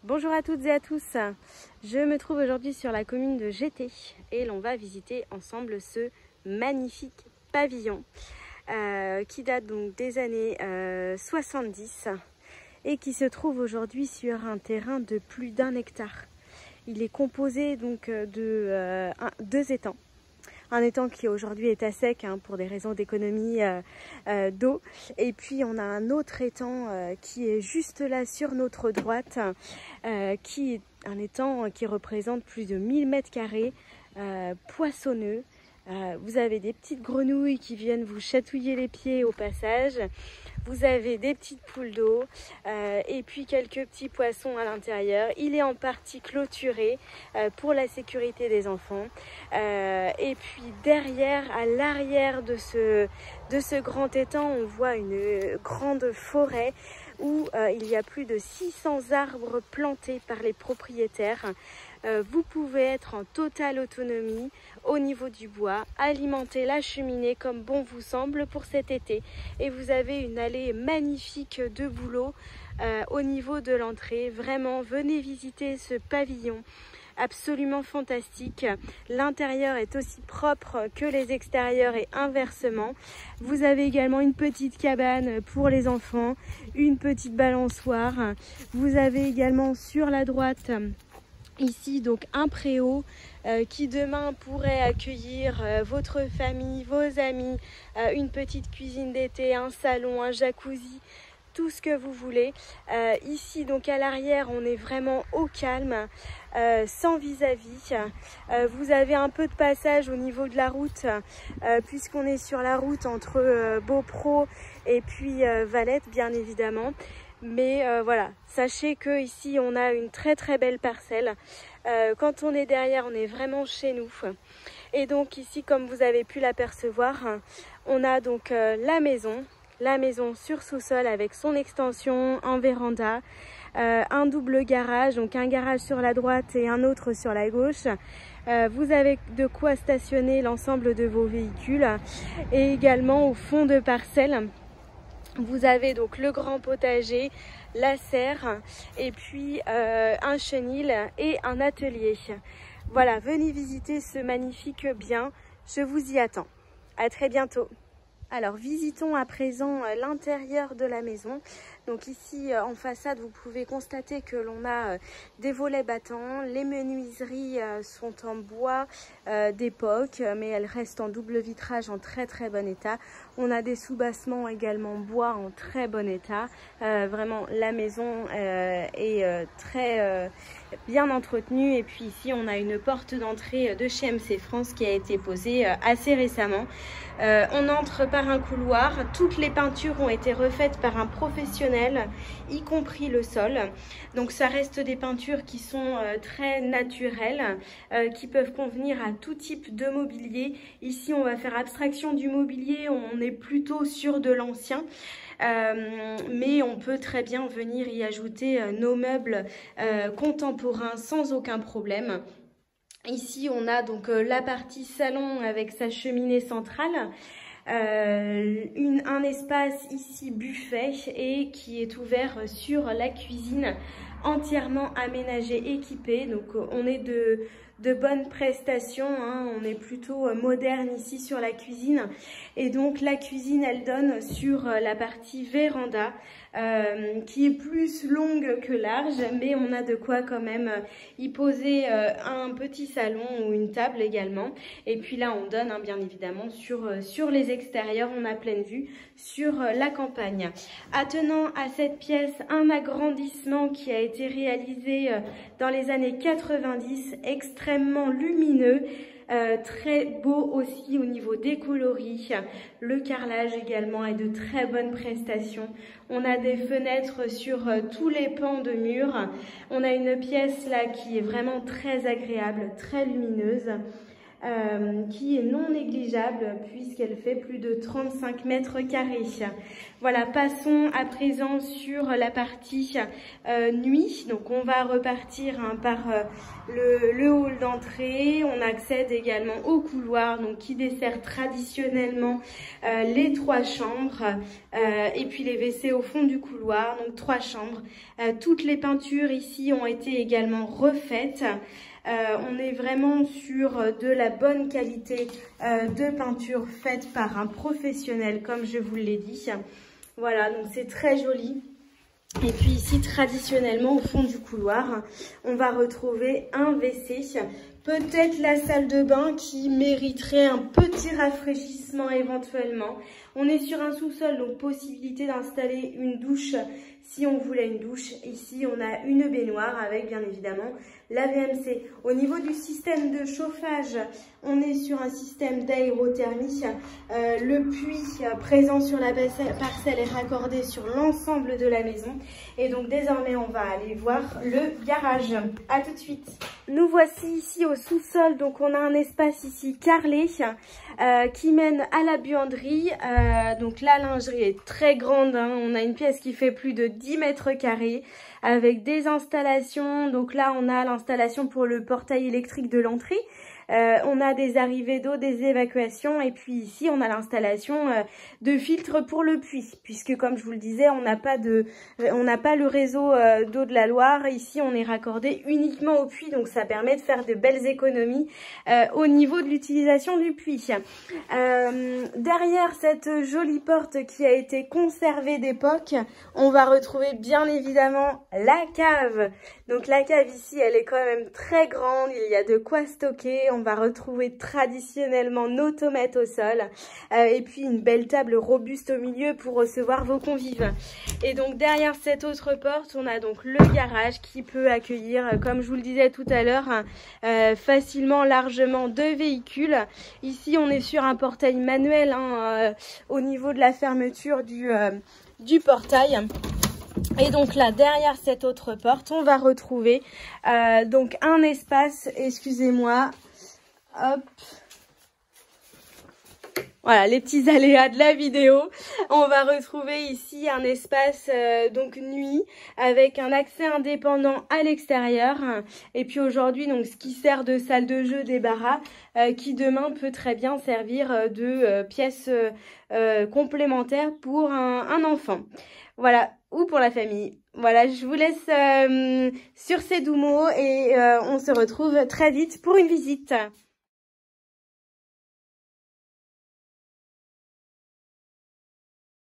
Bonjour à toutes et à tous, je me trouve aujourd'hui sur la commune de Gété et l'on va visiter ensemble ce magnifique pavillon qui date donc des années 70 et qui se trouve aujourd'hui sur un terrain de plus d'1 hectare. Il est composé donc de 2 étangs. Un étang qui aujourd'hui est à sec pour des raisons d'économie d'eau. Et puis on a un autre étang qui est juste là sur notre droite, qui est un étang qui représente plus de 1000 mètres carrés, poissonneux. Vous avez des petites grenouilles qui viennent vous chatouiller les pieds au passage. Vous avez des petites poules d'eau et puis quelques petits poissons à l'intérieur. Il est en partie clôturé pour la sécurité des enfants. Et puis derrière, à l'arrière de ce grand étang, on voit une grande forêt où il y a plus de 600 arbres plantés par les propriétaires. Vous pouvez être en totale autonomie au niveau du bois, alimenter la cheminée comme bon vous semble pour cet été. Et vous avez une allée magnifique de bouleaux au niveau de l'entrée. Vraiment, venez visiter ce pavillon absolument fantastique. L'intérieur est aussi propre que les extérieurs et inversement. Vous avez également une petite cabane pour les enfants, une petite balançoire. Vous avez également sur la droite ici donc un préau qui demain pourrait accueillir votre famille, vos amis, une petite cuisine d'été, un salon, un jacuzzi, tout ce que vous voulez. Ici donc à l'arrière on est vraiment au calme, sans vis-à-vis. Vous avez un peu de passage au niveau de la route puisqu'on est sur la route entre Beaupro et puis Valette bien évidemment. Mais voilà, sachez que ici on a une très belle parcelle. Quand on est derrière, on est vraiment chez nous. Et donc ici, comme vous avez pu l'apercevoir, on a donc la maison sur sous-sol avec son extension en véranda, un double garage, donc un garage sur la droite et un autre sur la gauche. Vous avez de quoi stationner l'ensemble de vos véhicules et également au fond de parcelle. Vous avez donc le grand potager, la serre et puis un chenil et un atelier. Voilà, venez visiter ce magnifique bien, je vous y attends. À très bientôt. Alors visitons à présent l'intérieur de la maison. Donc ici en façade vous pouvez constater que l'on a des volets battants. Les menuiseries sont en bois d'époque mais elles restent en double vitrage en très bon état. On a des soubassements également bois en très bon état. Vraiment la maison est très bien entretenue. Et puis ici on a une porte d'entrée de chez MC France qui a été posée assez récemment. On entre par un couloir, toutes les peintures ont été refaites par un professionnel, y compris le sol. Donc ça reste des peintures qui sont très naturelles, qui peuvent convenir à tout type de mobilier. Ici on va faire abstraction du mobilier, on est plutôt sur de l'ancien. Mais on peut très bien venir y ajouter nos meubles contemporains sans aucun problème. Ici, on a donc la partie salon avec sa cheminée centrale, un espace ici buffet et qui est ouvert sur la cuisine entièrement aménagée, équipée. Donc on est de bonnes prestations, on est plutôt moderne ici sur la cuisine. Et donc la cuisine, elle donne sur la partie véranda qui est plus longue que large, mais on a de quoi quand même y poser un petit salon ou une table également. Et puis là on donne bien évidemment sur les extérieurs, on a pleine vue sur la campagne. Attenant à cette pièce, un agrandissement qui a été réalisé dans les années 90, extrêmement lumineux. Très beau aussi au niveau des coloris. Le carrelage également est de très bonnes prestations. On a des fenêtres sur tous les pans de murs. On a une pièce là qui est vraiment très agréable, très lumineuse. qui est non négligeable puisqu'elle fait plus de 35 mètres carrés. Voilà, passons à présent sur la partie nuit. Donc on va repartir par le hall d'entrée. On accède également au couloir donc qui dessert traditionnellement les 3 chambres et puis les WC au fond du couloir, donc 3 chambres. Toutes les peintures ici ont été également refaites. On est vraiment sur de la bonne qualité de peinture faite par un professionnel comme je vous l'ai dit. Voilà, donc c'est très joli. Et puis ici, traditionnellement, au fond du couloir, on va retrouver un WC. Peut-être la salle de bain qui mériterait un petit rafraîchissement éventuellement. On est sur un sous-sol, donc possibilité d'installer une douche si on voulait une douche. Ici, on a une baignoire avec bien évidemment la VMC. Au niveau du système de chauffage, on est sur un système d'aérothermie. Le puits présent sur la parcelle est raccordé sur l'ensemble de la maison. Et donc désormais, on va aller voir le garage. À tout de suite. Nous voici ici au sous-sol. Donc on a un espace ici carrelé qui mène à la buanderie. Donc la lingerie est très grande. Hein. On a une pièce qui fait plus de 10 mètres carrés avec des installations. Donc là, on a l'installation pour le portail électrique de l'entrée. On a des arrivées d'eau, des évacuations et puis ici on a l'installation de filtres pour le puits puisque comme je vous le disais on n'a pas le réseau d'eau de la Loire. Ici on est raccordé uniquement au puits donc ça permet de faire de belles économies au niveau de l'utilisation du puits. Derrière cette jolie porte qui a été conservée d'époque, on va retrouver bien évidemment la cave. Donc la cave ici elle est quand même très grande, il y a de quoi stocker. On va retrouver traditionnellement nos tomates au sol et puis une belle table robuste au milieu pour recevoir vos convives. Et donc derrière cette autre porte, on a donc le garage qui peut accueillir, comme je vous le disais tout à l'heure, facilement, largement 2 véhicules. Ici, on est sur un portail manuel au niveau de la fermeture du portail. Et donc là, derrière cette autre porte, on va retrouver donc un espace, excusez-moi, hop, voilà les petits aléas de la vidéo. On va retrouver ici un espace donc nuit avec un accès indépendant à l'extérieur. Et puis aujourd'hui, donc ce qui sert de salle de jeu débarras, qui demain peut très bien servir de pièce complémentaire pour un enfant. Voilà, ou pour la famille. Voilà, je vous laisse sur ces doux mots et on se retrouve très vite pour une visite.